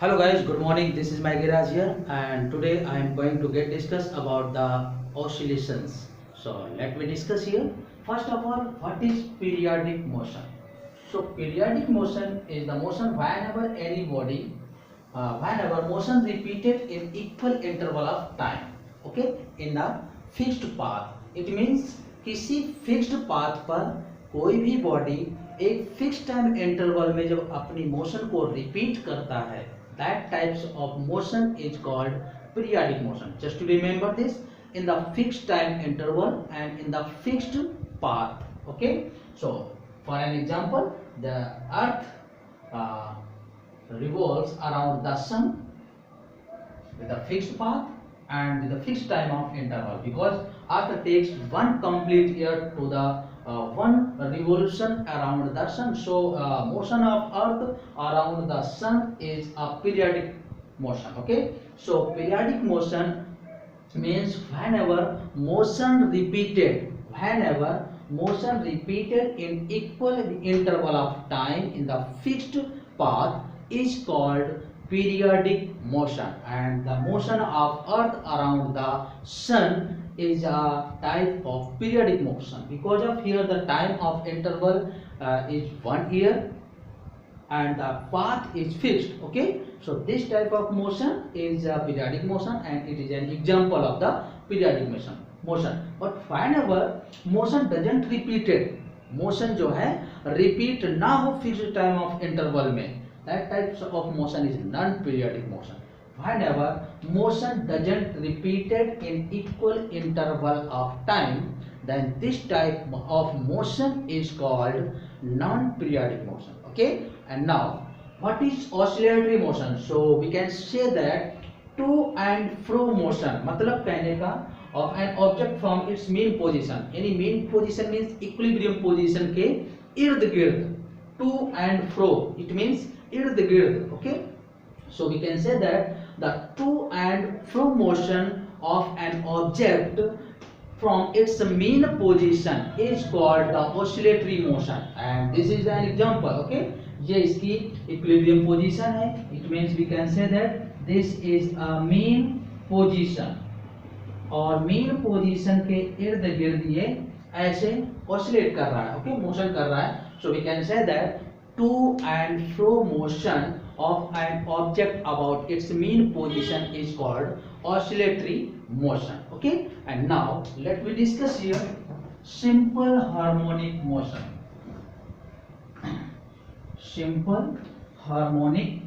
Hello guys, good morning. This is Mike Giraj here, and today I am going to get discuss about the oscillations. So let me discuss here. First of all, what is periodic motion? So periodic motion is the motion whenever any body, whenever motion repeated in equal interval of time, okay, in a fixed path. It means किसी fixed path पर कोई भी body एक fix time interval में जब अपनी motion को repeat करता है, that types of motion is called periodic motion. Just to remember this, in the fixed time interval and in the fixed path. Okay, so for an example, the earth uh, revolves around the sun with a fixed path and with a fixed time of interval, because earth takes one complete year to the one revolution around the sun. So motion of earth around the sun is a periodic motion. Okay, so periodic motion means whenever motion repeated in equal interval of time in the fixed path is called periodic motion. And the motion of earth around the sun is a type of periodic motion, because of here the time of interval is 1 year and the path is fixed. Okay, so this type of motion is a periodic motion and it is an example of the periodic motion. But whenever motion doesn't repeated, motion जो है repeat ना हो fixed time of interval में, that types of motion is non periodic motion. Whenever motion doesn't repeated in equal interval of time, then this type of motion is called non periodic motion. Okay, and now what is oscillatory motion? So we can say that to and fro motion, मतलब कहने का of an object from its mean position. Any mean position means equilibrium position के इर्द गिर्द, to and fro, it means इर्द गिर्द. Okay, so we can say that the to and fro motion of an object from its mean position is called the oscillatory motion, and this is an example. Okay, ये इसकी equilibrium position है. It means we can say that this is a mean position, और mean position के इर्द गिर्द ये ऐसे oscillate कर रहा है. Okay, motion कर रहा है. So we can say that to and fro motion of an object about its mean position is called oscillatory motion. Okay, and now let me discuss here simple harmonic motion. Simple harmonic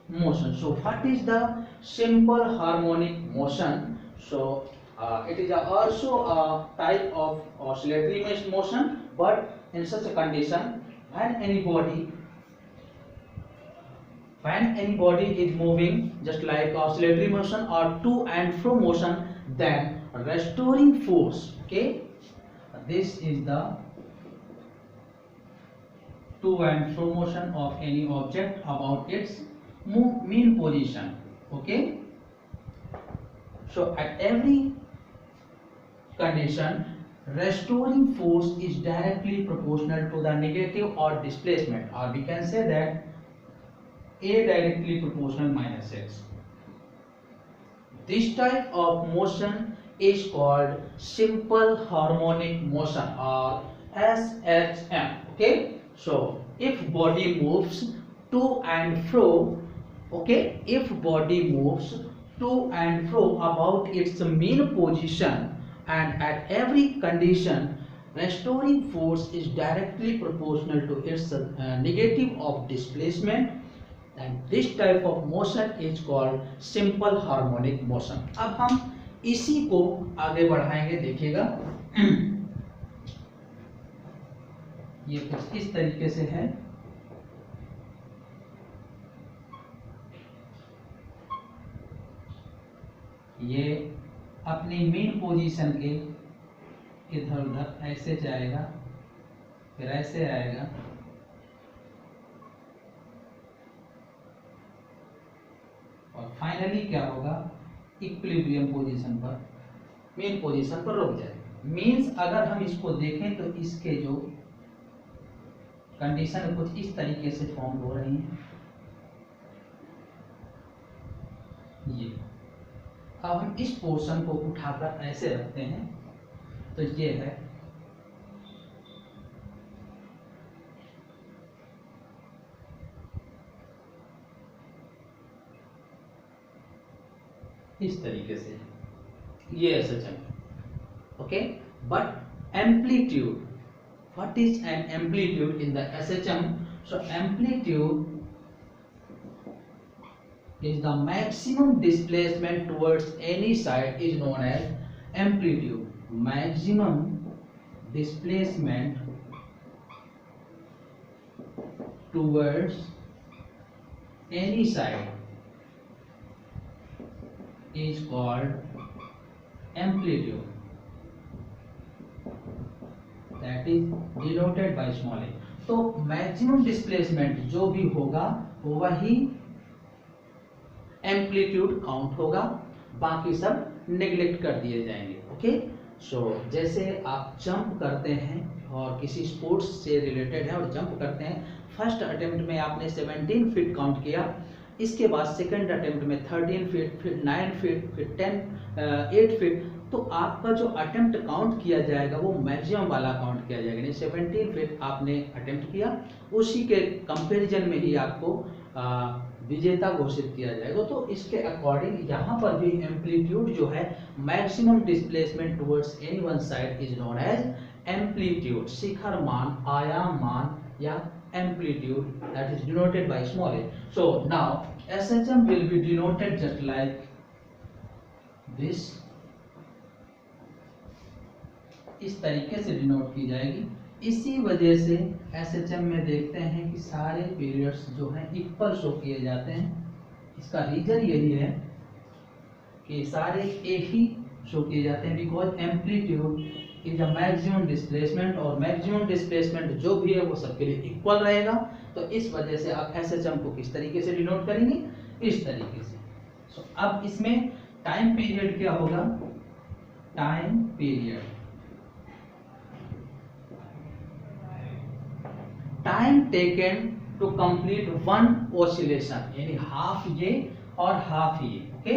motion. So what is the simple harmonic motion? So it is also a type of oscillatory motion, but in such a condition when anybody is moving just like oscillatory motion or to and fro motion, then restoring force. Okay, this is the to and fro motion of any object about its mean position. Okay, so at every condition restoring force is directly proportional to the negative or displacement, or we can say that A directly proportional minus x. This type of motion is called simple harmonic motion or SHM. Okay, so if body moves to and fro, okay, if body moves to and fro about its mean position, and at every condition restoring force is directly proportional to its negative of displacement, and this type of motion is called simple harmonic motion. अब हम इसी को आगे बढ़ाएंगे. देखिएगा ये कुछ इस तरीके से है. ये अपनी मेन पोजीशन के इधर उधर ऐसे जाएगा, फिर ऐसे आएगा, और फाइनली क्या होगा, इक्विलिब्रियम पोजीशन पर, मेन पोजीशन पर रुक जाएगा. मींस अगर हम इसको देखें तो इसके जो कंडीशन कुछ इस तरीके से फॉर्म हो रही है. ये। अब हम इस पोर्शन को उठाकर ऐसे रखते हैं, तो ये है इस तरीके से, ये SHM। Okay, but amplitude, what is an amplitude in the SHM? So amplitude is the maximum displacement towards any side is known as amplitude. Maximum displacement towards any side is called amplitude, that is denoted by small a। तो maximum displacement जो भी होगा वही amplitude count होगा, बाकी सब neglect कर दिए जाएंगे। ओके, सो जैसे आप जंप करते हैं और किसी स्पोर्ट्स से रिलेटेड है और जंप करते हैं, फर्स्ट अटेम्प्ट में आपने 17 फीट काउंट किया, इसके बाद सेकंड अटेम्प्ट में 13 फीट, फिर 9 फीट, फिर 8 फीट, तो आपका जो अटेम्प्ट काउंट किया जाएगा वो मैक्सिमम वाला काउंट किया जाएगा। यानी 17 फीट आपने अटेम्प्ट किया, उसी के कंपैरिजन में ही आपको विजेता घोषित किया जाएगा। तो इसके अकॉर्डिंग यहाँ पर भी एम्पलीट्यूड जो है, maximum displacement towards any one side is known as amplitude, शिखर मान, आयाम मान या amplitude, that is denoted by small a। So now SHM will be denoted just like this, इस तरीके से डिनोट की जाएगी। इसी वजह से SHM में देखते हैं कि सारे पीरियड्स जो हैं इक्वल शो किए जाते हैं। इसका रीजन यही है कि सारे एक ही शो किए जाते हैं, because amplitude is a maximum displacement, और मैक्सिमम डिस्प्लेसमेंट जो भी है वो सबके लिए इक्वल रहेगा। तो इस वजह से आप SHM को किस तरीके से डिनोट करेंगे, इस तरीके से। सो अब इसमें टाइम पीरियड क्या होगा, time period, time taken to complete one oscillation, यानी हाफ ये और हाफ ये। Okay,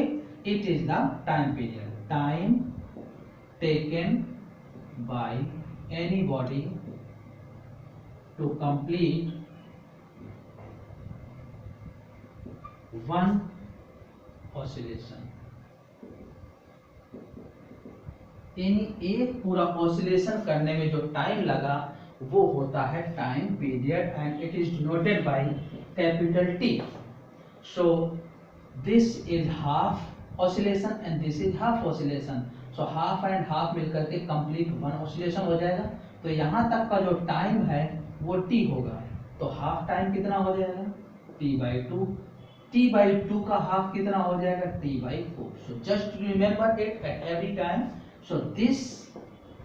it is the time period, time taken by anybody to complete one oscillation, यानी एक पूरा ऑसिलेशन करने में जो टाइम लगा वो होता है time period, and it is denoted by capital T। So this is half oscillation and this is half oscillation. So half and half मिलकर के कंप्लीट वन ऑसिलेशन हो जाएगा। तो यहाँ तक का जो टाइम है वो T होगा, तो हाफ टाइम कितना हो जाएगा, T/2। T/2 का हाफ कितना हो जाएगा, T/4। So just remember it at every time. So this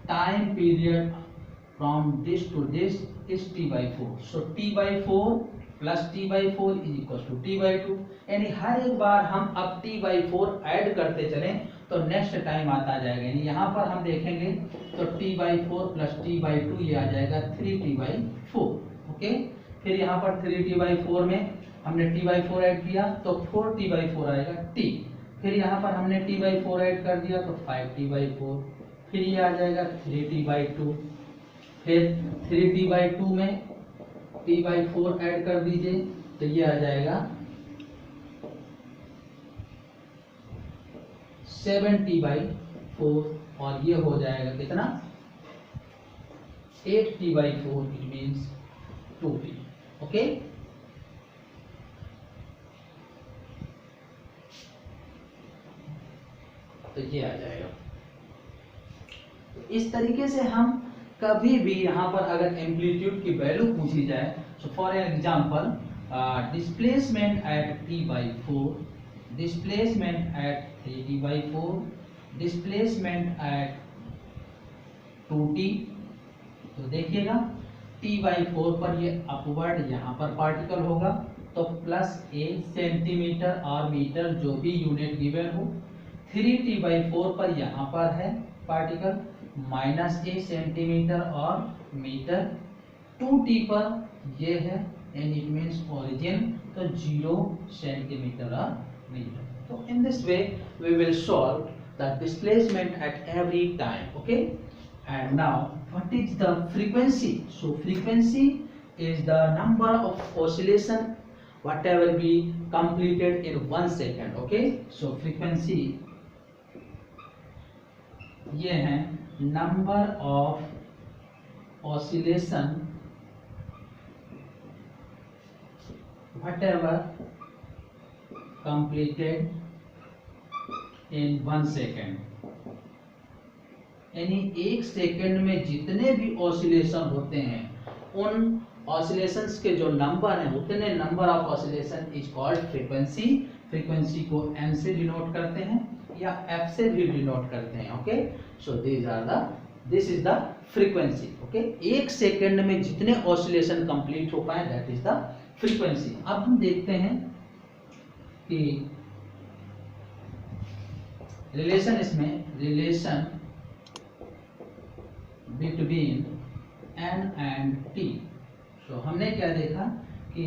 time period from this to this is T/4। So T/4 plus T/4 is equal to T/2, यानी हर एक बार हम अब T/4 ऐड करते चलें तो नेक्स्ट टाइम आता जाएगा। यानी यहाँ पर हम देखेंगे तो T/4 प्लस T/2 ये आ जाएगा 3T/4। ओके, फिर यहाँ पर 3T/4 में हमने T/4 ऐड किया तो 4T/4 आएगा T, फिर यहाँ पर हमने T/4 ऐड कर दिया तो 5T/4, फिर ये आ जाएगा 3T/2, फिर 3T/2 में T/4 ऐड कर दीजिए तो ये आ जाएगा 7T/4, और ये हो जाएगा कितना, 8T/4, it means 2T। Okay, तो ये आ जाएगा। तो इस तरीके से हम कभी भी यहाँ पर अगर एम्पलीट्यूड की वैल्यू पूछी जाए, so for example displacement eight T/4, displacement eight 3T/4, displacement eight 2T, तो देखिएगा T/4 पर ये अपवर्ड यहाँ पर पार्टिकल होगा तो प्लस a सेंटीमीटर और मीटर जो भी यूनिट गिवन हो। 3T/4 पर यहाँ पर है पार्टिकल माइनस a सेंटीमीटर और मीटर। 2T पर ये है एंड इट मीन्स ओरिजिन, तो 0 सेंटीमीटर और नहीं है। तो in this way we will solve the displacement at every time. Okay, and now what is the frequency? So frequency is the number of oscillation whatever be completed in 1 second. Okay, so frequency ये है number of oscillation whatever completed in 1 second. यानी 1 second में जितने भी oscillation होते हैं उन oscillations के जो नंबर हैं उतने number of oscillation is called frequency. Frequency को n से डिनोट करते हैं या f से भी डिनोट करते हैं. Okay, so this is the frequency. Okay, 1 second में जितने ऑसिलेशन कंप्लीट हो पाए दैट इज द फ्रीक्वेंसी. अब हम देखते हैं कि relation between n and t. सो हमने क्या देखा कि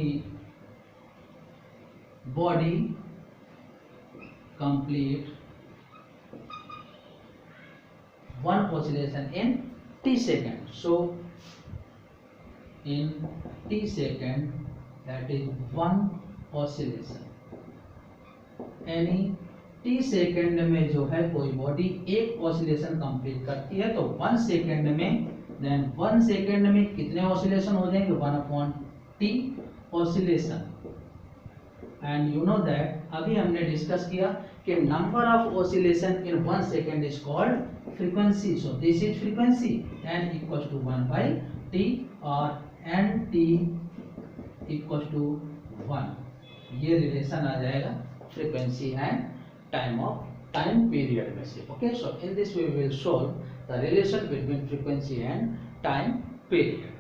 body complete one oscillation in t second. So in t second that is one oscillation. यानी t सेकेंड में जो है कोई बॉडी एक ऑसिलेशन कंप्लीट करती है तो 1 सेकेंड में देन 1 सेकेंड में कितने ऑसिलेशन हो जाएंगे 1/t oscillation. And you know that अभी हमने डिस्कस किया कि number of oscillation in 1 second is called frequency. So this is frequency n equals to 1/t or nt equals to 1. ये रिलेशन आ जाएगा फ्रीक्वेंसी एंड टाइम पीरियड में से. Okay, so in this way we will solve the relation between frequency and time period.